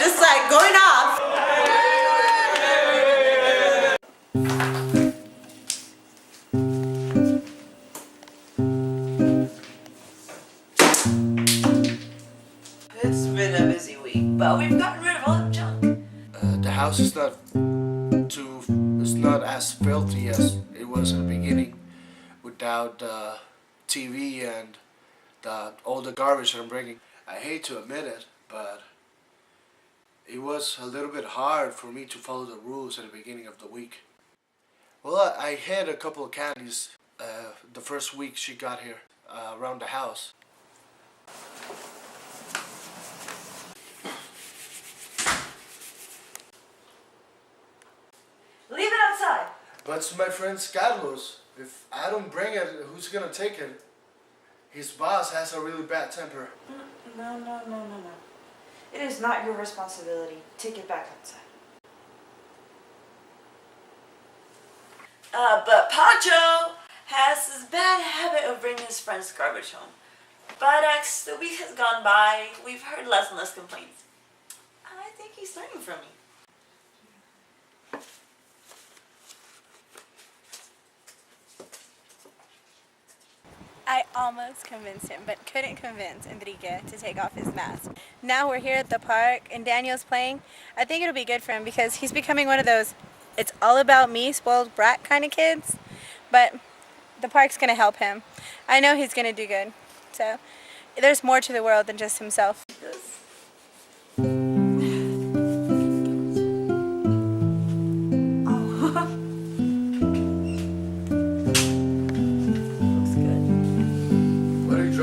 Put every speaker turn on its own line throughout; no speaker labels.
just like going off. It's been a busy week, but we've gotten rid of all the junk.
The house is not as filthy as it was in the beginning, without the TV and all the garbage that I'm bringing. I hate to admit it, but it was a little bit hard for me to follow the rules at the beginning of the week. Well, I had a couple of candies the first week she got here around the house.
Leave it outside.
But it's my friend Carlos. If I don't bring it, who's gonna take it? His boss has a really bad temper.
No. It is not your responsibility. Take it back outside. But Pancho has this bad habit of bringing his friends' garbage home. But as the week has gone by, we've heard less and less complaints. I think he's learning from me.
I almost convinced him, but couldn't convince Enrique to take off his mask. Now we're here at the park and Daniel's playing. I think it'll be good for him because he's becoming one of those it's all about me, spoiled brat kind of kids. But the park's going to help him. I know he's going to do good. So there's more to the world than just himself.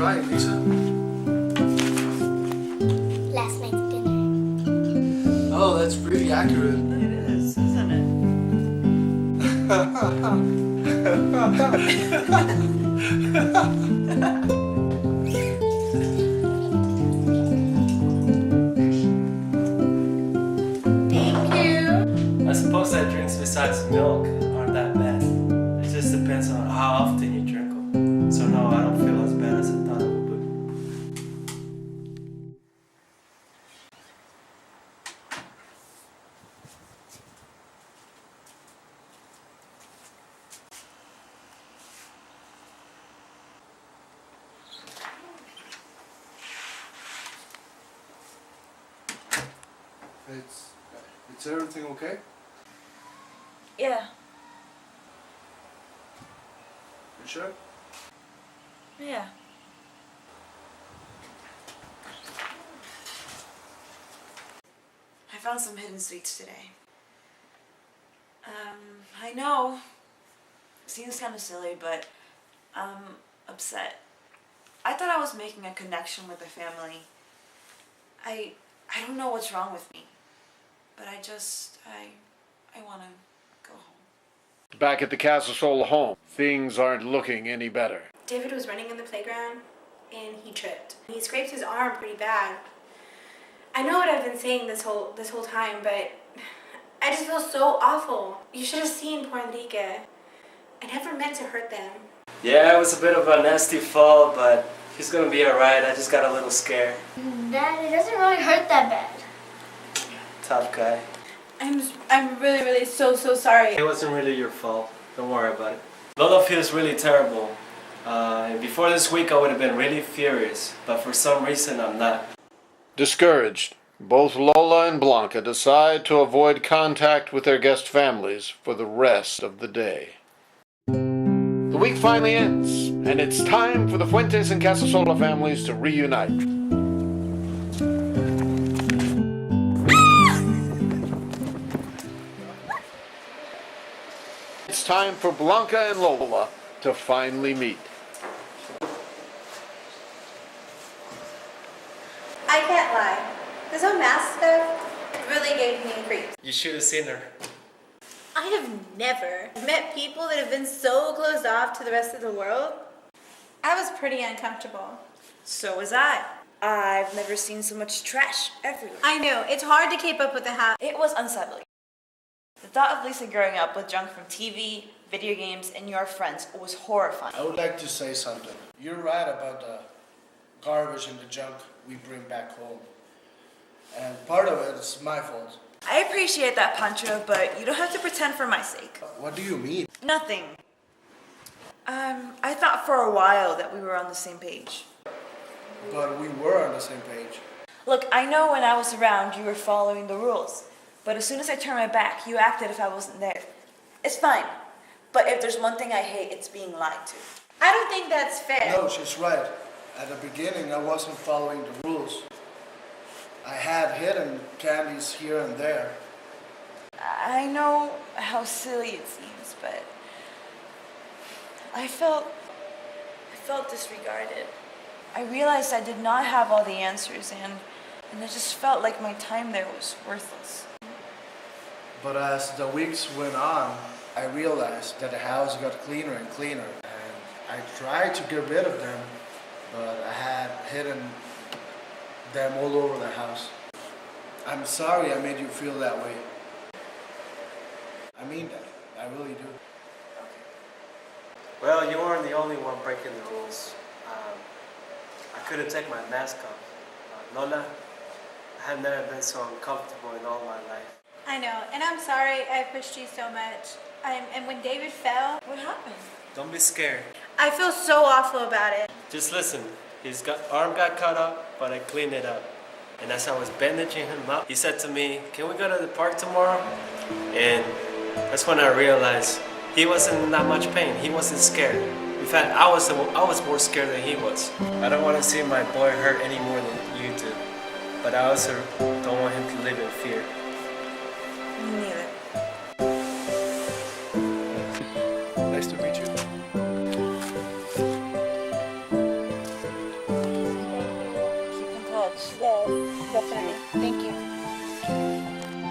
Lisa?
Last night's dinner.
Oh, that's pretty accurate.
It is, isn't it?
Thank you.
I suppose that drinks besides milk aren't that bad. It just depends on how often you drink them. So no, I don't feel as bad as I thought it would be.
It's everything okay?
Yeah.
You sure?
Yeah. I found some hidden sweets today. I know. It seems kind of silly, but I'm upset. I thought I was making a connection with the family. I don't know what's wrong with me, but I want to go home.
Back at the Casasola home, things aren't looking any better.
David was running in the playground and he tripped. He scraped his arm pretty bad. I know what I've been saying this whole time, but I just feel so awful. You should have seen poor Enrique. I never meant to hurt them.
Yeah, it was a bit of a nasty fall, but he's gonna be alright. I just got a little scared.
Dad, it doesn't really hurt that bad.
Tough guy.
I'm really so sorry.
It wasn't really your fault. Don't worry about it. Lola feels really terrible. Before this week I would have been really furious, but for some reason I'm not.
Discouraged, both Lola and Blanca decide to avoid contact with their guest families for the rest of the day. The week finally ends, and it's time for the Fuentes and Casasola families to reunite. It's time for Blanca and Lola to finally meet.
I can't lie. This whole mask stuff really gave me creeps.
You should have seen her.
I have never met people that have been so closed off to the rest of the world. I was pretty uncomfortable.
So was I. I've never seen so much trash everywhere.
I know, it's hard to keep up with the house.
It was unsettling. The thought of Lisa growing up with junk from TV, video games, and your friends was horrifying.
I would like to say something. You're right about the garbage and the junk we bring back home. part of it is my fault.
I appreciate that, Pancho, but you don't have to pretend for my sake.
What do you mean?
Nothing. I thought for a while that we were on the same page.
But we were on the same page.
Look, I know when I was around you were following the rules, but as soon as I turned my back, you acted if I wasn't there. It's fine, but if there's one thing I hate, it's being lied to.
I don't think that's fair.
No, she's right. At the beginning, I wasn't following the rules. I had hidden candies here and there.
I know how silly it seems, but I felt disregarded. I realized I did not have all the answers, and I just felt like my time there was worthless.
But as the weeks went on, I realized that the house got cleaner and cleaner. And I tried to get rid of them, but I had hidden them all over the house. I'm sorry I made you feel that way. I mean that. I really do.
Well, you weren't the only one breaking the rules. I couldn't take my mask off. Lola, I have never been so uncomfortable in all my life.
I know, and I'm sorry I pushed you so much. And when David fell,
What happened?
Don't be scared.
I feel so awful about it.
Just listen. His arm got cut up, but I cleaned it up. And as I was bandaging him up, he said to me, "Can we go to the park tomorrow?" And that's when I realized he wasn't in that much pain. He wasn't scared. In fact, I was more scared than he was. I don't want to see my boy hurt any more than you do. But I also don't want him to live in fear.
Me neither.
Nice to meet you.
Keep in touch.
Yes, definitely. Thank you.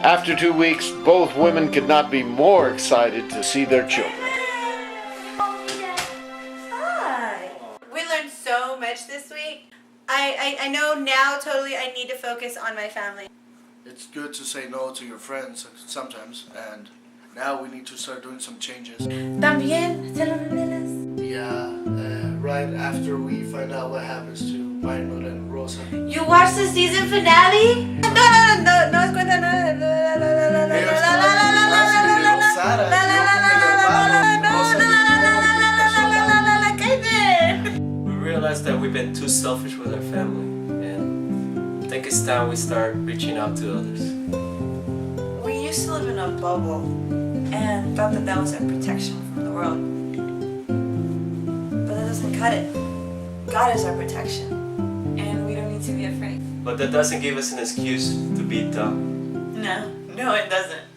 After 2 weeks, both women could not be more excited to see their children.
Hi.
We learned so much this week. I know now totally I need to focus on my family.
It's good to say no to your friends sometimes, and now we need to start doing some changes.
También, telenovelas.
Yeah, right after we find out what happens to Maynard and Rosa.
You watched the season finale? No es cuenta nada.
We realized that we've been too selfish with our family, and I think it's time we start reaching out to others.
We used to live in a bubble and thought that that was our protection from the world. But that doesn't cut it. God is our protection, and we don't need to be afraid.
But that doesn't give us an excuse to be dumb.
No, it doesn't.